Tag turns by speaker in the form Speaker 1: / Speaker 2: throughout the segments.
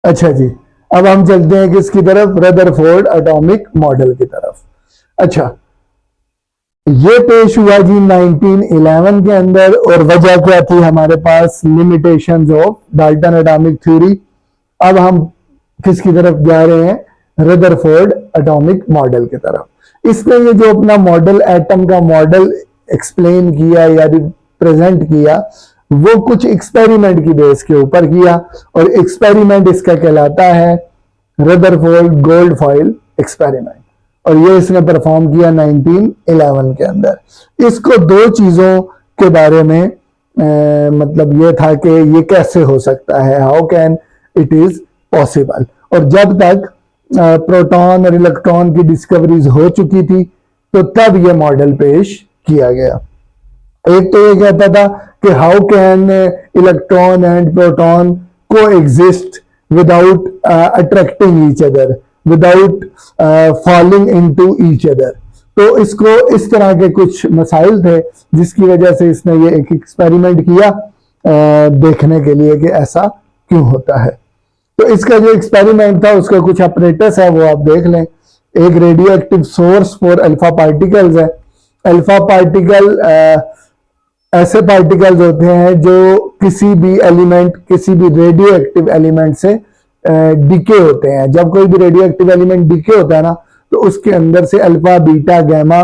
Speaker 1: अच्छा जी, अब हम चलते हैं किसकी तरफ, रदरफोर्ड एटॉमिक मॉडल की तरफ। अच्छा, ये पेश हुआ जी 1911 के अंदर, और वजह क्या थी हमारे पास, limitations of Dalton atomic theory. अब हम किसकी तरफ जा रहे हैं, रदरफोर्ड एटॉमिक मॉडल की तरफ। इसने ये जो अपना मॉडल, एटम का मॉडल एक्सप्लेन किया या रिप्रेजेंट किया, वो कुछ एक्सपेरिमेंट की बेस के ऊपर किया, और एक्सपेरिमेंट इसका कहलाता है रदरफोर्ड गोल्ड फॉइल एक्सपेरिमेंट, और ये इसने परफॉर्म किया 1911 के अंदर। इसको दो चीजों के बारे में मतलब ये था कि ये कैसे हो सकता है, how can it is possible. और जब तक प्रोटॉन और इलेक्ट्रॉन की डिस्कवरीज हो चुकी थी, तो तब ये मॉडल पेश किया गया। एक तो ये कहता था कि how can electron and proton को exist without attracting each other, without falling into each other. तो इसको इस तरह के कुछ मसाइल थे, जिसकी वजह से इसने ये एक एक्सपेरिमेंट किया देखने के लिए कि ऐसा क्यों होता है। तो इसका जो एक्सपेरिमेंट था, उसका कुछ ऑपरेटर्स है, वो आप देख लें। एक radio active source for alpha particles है। अल्फा पार्टिकल ऐसे पार्टिकल्स होते हैं जो किसी भी एलिमेंट, किसी भी रेडियो एक्टिव एलिमेंट से डिके होते हैं। जब कोई भी रेडियो एक्टिव एलिमेंट डिके होता है ना, तो उसके अंदर से अल्फा, बीटा, गैमा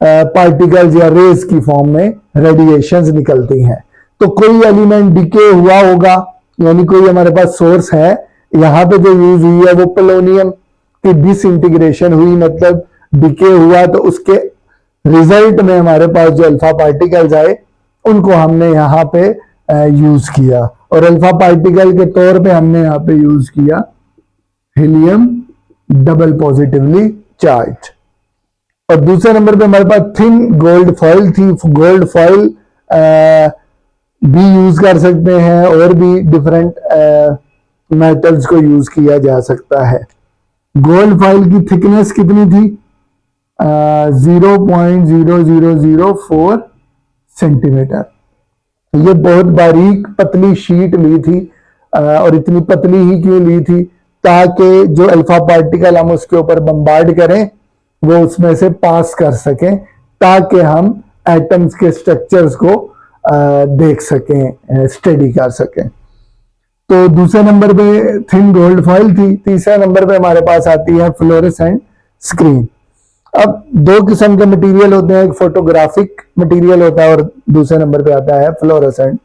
Speaker 1: पार्टिकल्स या रेज की फॉर्म में रेडिएशंस निकलती हैं। तो कोई एलिमेंट डिके हुआ होगा, यानी कोई हमारे पास सोर्स है, यहां पे जो यूज हुई है वो पोलोनियम की डिसइंटीग्रेशन हुई, मतलब डिके हुआ, तो उसके रिजल्ट में हमारे पास जो अल्फा पार्टिकल्स आए, उनको हमने यहाँ पे यूज किया। और अल्फा पार्टिकल के तौर पे हमने यहाँ पे यूज किया हीलियम डबल पॉजिटिवली चार्ज। और दूसरे नंबर पे हमारे पास थिन गोल्ड फॉइल थी। गोल्ड फॉइल भी यूज कर सकते हैं, और भी डिफरेंट मेटल्स को यूज किया जा सकता है। गोल्ड फॉइल की थिकनेस कितनी थी, 0.0004 सेंटीमीटर। ये बहुत बारीक पतली शीट ली थी, और इतनी पतली ही क्यों ली थी, ताकि जो अल्फा पार्टिकल हम उसके ऊपर बम्बार्ड करें, वो उसमें से पास कर सकें, ताकि हम एटम्स के स्ट्रक्चर्स को देख सकें, स्टडी कर सकें। तो दूसरे नंबर पे थिन गोल्ड फॉइल थी। तीसरे नंबर पे हमारे पास आती है फ्लोरेसेंट स्क्रीन। अब दो किस्म के मटेरियल होते हैं, एक फोटोग्राफिक मटेरियल होता है, और दूसरे नंबर पे आता है फ्लोरेसेंट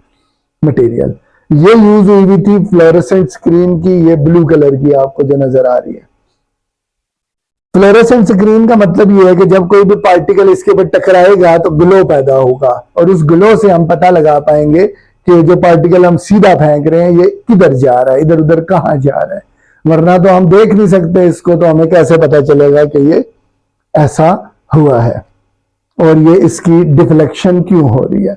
Speaker 1: मटेरियल। ये यूज हुई थी फ्लोरेसेंट स्क्रीन की, ये ब्लू कलर की आपको जो नजर आ रही है। फ्लोरेसेंट स्क्रीन का मतलब ये है कि जब कोई भी पार्टिकल इसके ऊपर टकराएगा तो ग्लो पैदा होगा, और उस ग्लो से हम पता लगा पाएंगे कि जो पार्टिकल हम सीधा फेंक रहे हैं ये किधर जा रहा है, इधर उधर कहाँ जा रहा है। वरना तो हम देख नहीं सकते इसको, तो हमें कैसे पता चलेगा कि ये ऐसा हुआ है और ये इसकी डिफ्लेक्शन क्यों हो रही है।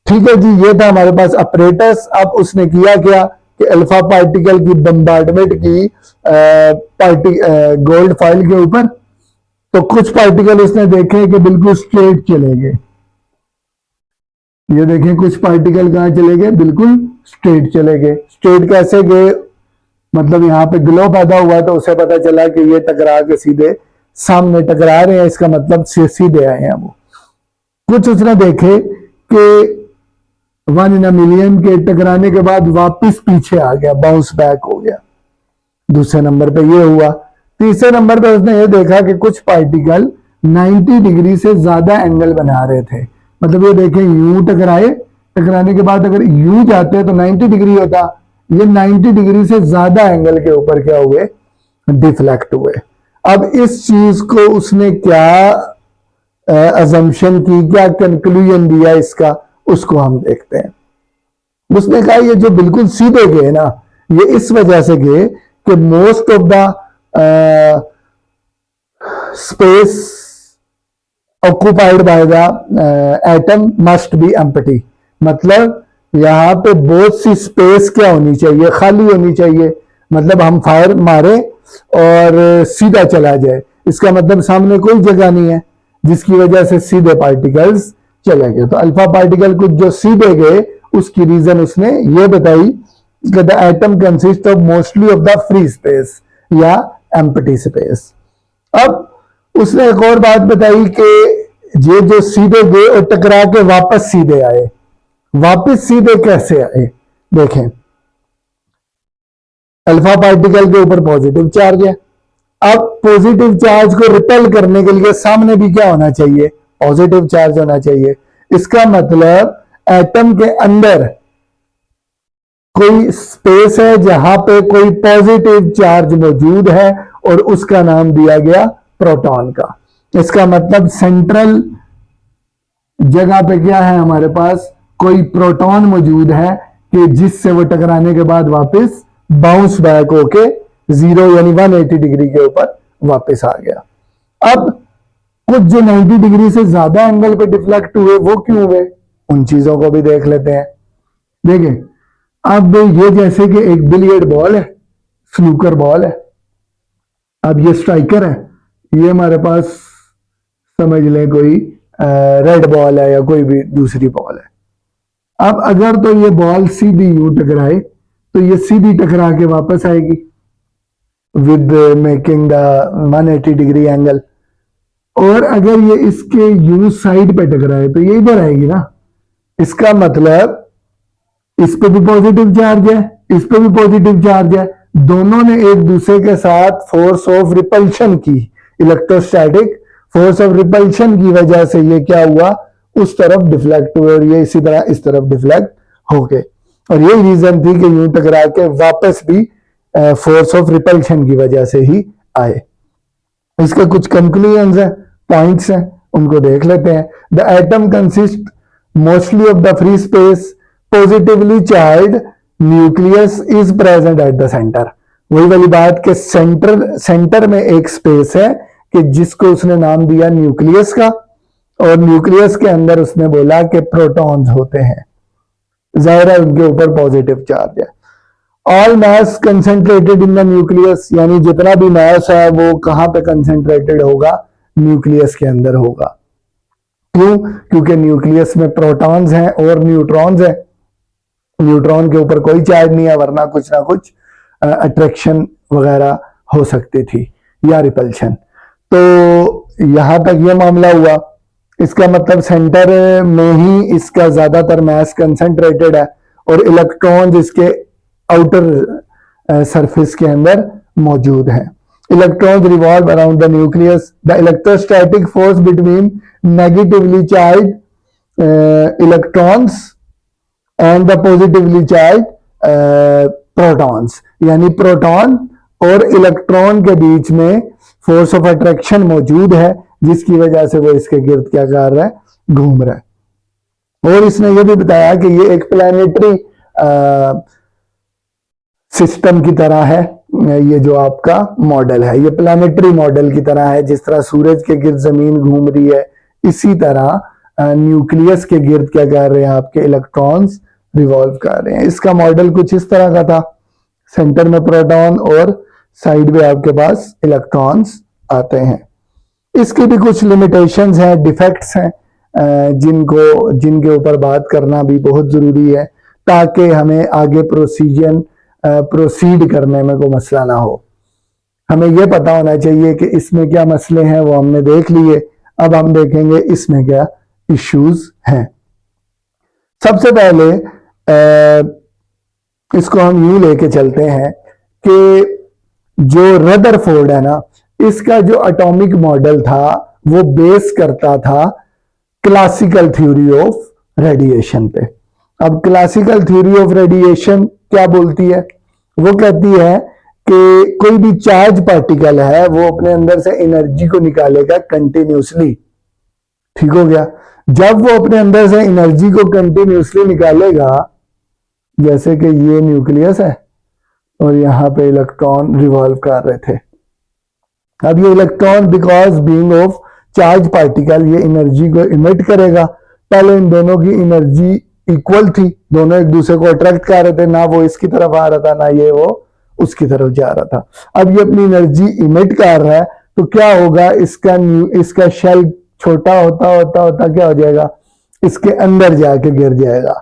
Speaker 1: ठीक है जी, ये था हमारे पास ऑपरेटर्स। अब उसने किया क्या कि अल्फा पार्टिकल की बम्बार्डमेंट की गोल्ड फॉइल के ऊपर। तो कुछ पार्टिकल उसने देखे कि बिल्कुल स्ट्रेट चले गए। ये देखें, कुछ पार्टिकल कहां चले गए, बिल्कुल स्ट्रेट चले गए। स्ट्रेट कैसे गए, मतलब यहाँ पे ग्लो पैदा हुआ, तो उसे पता चला कि ये टकरा के सीधे सामने टकरा रहे हैं, इसका मतलब सीधे आए हैं वो। कुछ उसने देखे कि 1 in a million के टकराने के बाद वापस पीछे आ गया, बाउंस बैक हो गया। दूसरे नंबर पे ये हुआ। तीसरे नंबर पे उसने ये देखा कि कुछ पार्टिकल 90 डिग्री से ज्यादा एंगल बना रहे थे। मतलब ये देखें, यूं टकराए, टकराने के बाद अगर यूं जाते तो 90 डिग्री होता, ये 90 डिग्री से ज्यादा एंगल के ऊपर क्या हुए, डिफ्लेक्ट हुए। अब इस चीज को उसने क्या अजम्पशन की, क्या कंक्लूजन दिया इसका, उसको हम देखते हैं। उसने कहा ये जो बिल्कुल सीधे गए ना, ये इस वजह से गए कि most of the space occupied by the atom must be empty. मतलब यहां पे बहुत सी स्पेस क्या होनी चाहिए, खाली होनी चाहिए। मतलब हम फायर मारे और सीधा चला जाए, इसका मतलब सामने कोई जगह नहीं है, जिसकी वजह से सीधे पार्टिकल्स चले गए। तो अल्फा पार्टिकल कुछ जो सीधे गए, उसकी रीजन उसने ये बताई the atom consist of mostly of the free space या एम्प्टी स्पेस। अब उसने एक और बात बताई कि ये जो सीधे गए और टकरा के वापस सीधे आए, वापस सीधे कैसे आए? देखें, अल्फा पार्टिकल के ऊपर पॉजिटिव चार्ज है। अब पॉजिटिव चार्ज को रिपेल करने के लिए सामने भी क्या होना चाहिए? पॉजिटिव चार्ज होना चाहिए। इसका मतलब एटम के अंदर कोई स्पेस है जहां पे कोई पॉजिटिव चार्ज मौजूद है और उसका नाम दिया गया प्रोटॉन का। इसका मतलब सेंट्रल जगह पे क्या है, हमारे पास कोई प्रोटॉन मौजूद है कि जिससे वो टकराने के बाद वापस बाउंस बैक होके 0 यानी 180 डिग्री के ऊपर वापस आ गया। अब कुछ जो 90 डिग्री से ज्यादा एंगल पे डिफ्लेक्ट हुए वो क्यों हुए, उन चीजों को भी देख लेते हैं। देखें, अब ये जैसे कि एक बिलियर्ड बॉल है, स्नूकर बॉल है। अब ये स्ट्राइकर है, ये हमारे पास समझ लें कोई रेड बॉल है या कोई भी दूसरी बॉल है। अब अगर तो ये बॉल सीधी यूं टकराए तो ये सीधी टकरा के वापस आएगी with making the 180 degree angle, और अगर ये इसके यू साइड पे टकराए तो ये इधर आएगी ना। इसका मतलब इस पे भी पॉजिटिव चार्ज है, इस पे भी पॉजिटिव चार्ज है, दोनों ने एक दूसरे के साथ फोर्स ऑफ रिपल्शन की, इलेक्ट्रोस्टैटिक फोर्स ऑफ रिपल्शन की वजह से ये क्या हुआ, उस तरफ डिफ्लेक्ट हुए और ये इसी तरह इस तरफ डिफ्लेक्ट हो गए। और यही रीजन थी कि यूं टकरा के वापस भी फोर्स ऑफ रिपल्शन की वजह से ही आए। इसके कुछ कंक्लूजन है, पॉइंट्स हैं, उनको देख लेते हैं। The atom consist mostly of the free space, positively charge nucleus is present at the centre. वही वाली बात कि सेंटर में एक स्पेस है कि जिसको उसने नाम दिया न्यूक्लियस का, और न्यूक्लियस के अंदर उसने बोला कि प्रोटॉन्स होते हैं, जाहिर है उनके ऊपर पॉजिटिव चार्ज है। All mass concentrated in the nucleus, यानी जितना भी मास है वो कहां पे कंसेंट्रेटेड होगा, न्यूक्लियस के अंदर होगा। क्यों? क्योंकि न्यूक्लियस में प्रोटॉन्स हैं और न्यूट्रॉन्स हैं। न्यूट्रॉन के ऊपर कोई चार्ज नहीं है, वरना कुछ ना कुछ अट्रैक्शन वगैरह हो सकती थी या रिपल्शन। तो यहां तक ये मामला हुआ। इसका मतलब सेंटर में ही इसका ज्यादातर मास कंसेंट्रेटेड है और इलेक्ट्रॉन्स इसके आउटर सरफेस के अंदर मौजूद हैं। Electrons revolve around the nucleus. The electrostatic force between negatively charge electrons and the positively charge protons, यानी प्रोटॉन और इलेक्ट्रॉन के बीच में फोर्स ऑफ अट्रैक्शन मौजूद है, जिसकी वजह से वो इसके गिर्द क्या कर रहा है, घूम रहा है। और इसने ये भी बताया कि ये एक प्लैनेटरी सिस्टम की तरह है। ये जो आपका मॉडल है ये प्लैनेटरी मॉडल की तरह है। जिस तरह सूरज के गिर्द जमीन घूम रही है, इसी तरह न्यूक्लियस के गिर्द क्या कर रहे हैं, आपके इलेक्ट्रॉन्स रिवॉल्व कर रहे हैं। इसका मॉडल कुछ इस तरह का था, सेंटर में प्रोटॉन और साइड में आपके पास इलेक्ट्रॉन्स आते हैं। इसकी भी कुछ लिमिटेशंस हैं, डिफेक्ट्स हैं, जिनके ऊपर बात करना भी बहुत जरूरी है ताकि हमें आगे प्रोसीड करने में कोई मसला ना हो। हमें यह पता होना चाहिए कि इसमें क्या मसले हैं, वो हमने देख लिए। अब हम देखेंगे इसमें क्या इश्यूज हैं। सबसे पहले इसको हम यूं लेके चलते हैं कि जो रदरफोर्ड है ना, इसका जो एटॉमिक मॉडल था वो बेस करता था क्लासिकल थ्योरी ऑफ रेडिएशन पे। अब क्लासिकल थ्योरी ऑफ रेडिएशन क्या बोलती है? वो कहती है कि कोई भी चार्ज पार्टिकल है वो अपने अंदर से एनर्जी को निकालेगा कंटिन्यूसली। ठीक हो गया? जब वो अपने अंदर से एनर्जी को कंटिन्यूसली निकालेगा, जैसे कि ये न्यूक्लियस है और यहां पे इलेक्ट्रॉन रिवॉल्व कर रहे थे। अब ये electron because being of charge particle ये एनर्जी को इमिट करेगा। पहले इन दोनों की एनर्जी इक्वल थी, दोनों एक दूसरे को अट्रैक्ट कर रहे थे, ना वो इसकी तरफ आ रहा था ना ये वो उसकी तरफ जा रहा था। अब ये अपनी एनर्जी इमिट कर रहा है तो क्या होगा, इसका शेल छोटा होता होता होता क्या हो जाएगा, इसके अंदर जाके गिर जाएगा।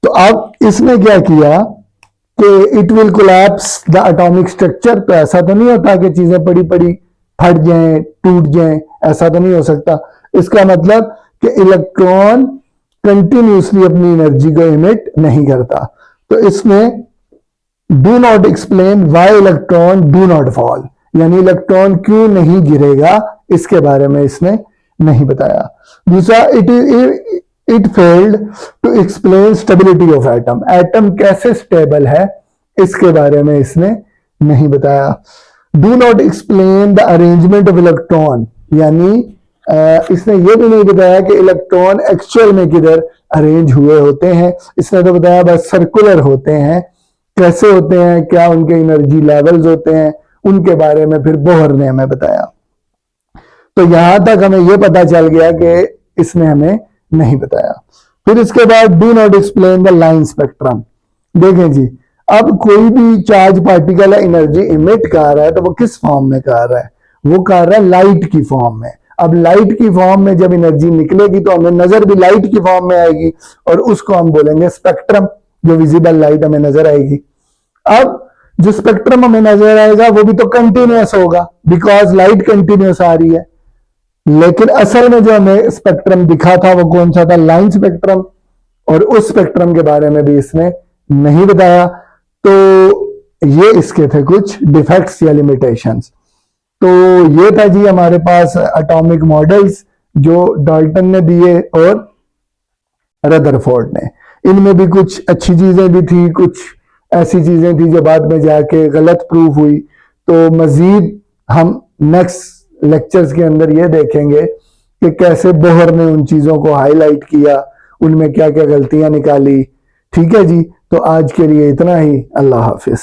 Speaker 1: तो अब इसने क्या किया कि it will collapse the atomic structure, तो ऐसा तो नहीं होता कि चीजें पड़ी पड़ी फट जाएं, टूट जाएं, ऐसा तो नहीं हो सकता। इसका मतलब कि इलेक्ट्रॉन कंटिन्यूसली अपनी एनर्जी को इमिट नहीं करता। तो इसमें do not explain why electron do not fall, यानी इलेक्ट्रॉन क्यों नहीं गिरेगा, इसके बारे में इसने नहीं बताया। दूसरा, it failed to explain stability of atom, atom कैसे स्टेबल है इसके बारे में इसने नहीं बताया। Do not explain the arrangement of electron, यानी इसने ये भी नहीं बताया कि इलेक्ट्रॉन एक्चुअल में किधर अरेंज हुए होते हैं। इसने तो बताया बस सर्कुलर होते हैं, कैसे होते हैं, क्या उनके एनर्जी लेवल्स होते हैं, उनके बारे में फिर बोहर ने हमें बताया। तो यहां तक हमें यह पता चल गया कि इसने हमें नहीं बताया। फिर इसके बाद do not explain the line spectrum. देखें जी, अब कोई भी चार्ज पार्टिकल एनर्जी इमिट कर रहा है तो वो किस फॉर्म में कर रहा है, वो कर रहा है लाइट की फॉर्म में। अब लाइट की फॉर्म में जब एनर्जी निकलेगी तो हमें नजर भी लाइट की फॉर्म में आएगी और उसको हम बोलेंगे स्पेक्ट्रम, जो विजिबल लाइट हमें नजर आएगी। अब जो स्पेक्ट्रम हमें नजर आएगा वो भी तो कंटिन्यूअस होगा, बिकॉज लाइट कंटिन्यूअस आ रही है। लेकिन असल में जो हमें स्पेक्ट्रम दिखा था वो कौन सा था, लाइन स्पेक्ट्रम, और उस स्पेक्ट्रम के बारे में भी इसने नहीं बताया। तो ये इसके थे कुछ डिफेक्ट्स या लिमिटेशंस। तो ये था जी हमारे पास एटॉमिक मॉडल्स जो डाल्टन ने दिए और रदरफोर्ड ने। इनमें भी कुछ अच्छी चीजें भी थी, कुछ ऐसी चीजें थी जो बाद में जाके गलत प्रूफ हुई। तो मजीद हम नेक्स्ट लेक्चर्स के अंदर ये देखेंगे कि कैसे बोहर ने उन चीजों को हाईलाइट किया, उनमें क्या क्या गलतियां निकाली। ठीक है जी, तो आज के लिए इतना ही। अल्लाह हाफिज।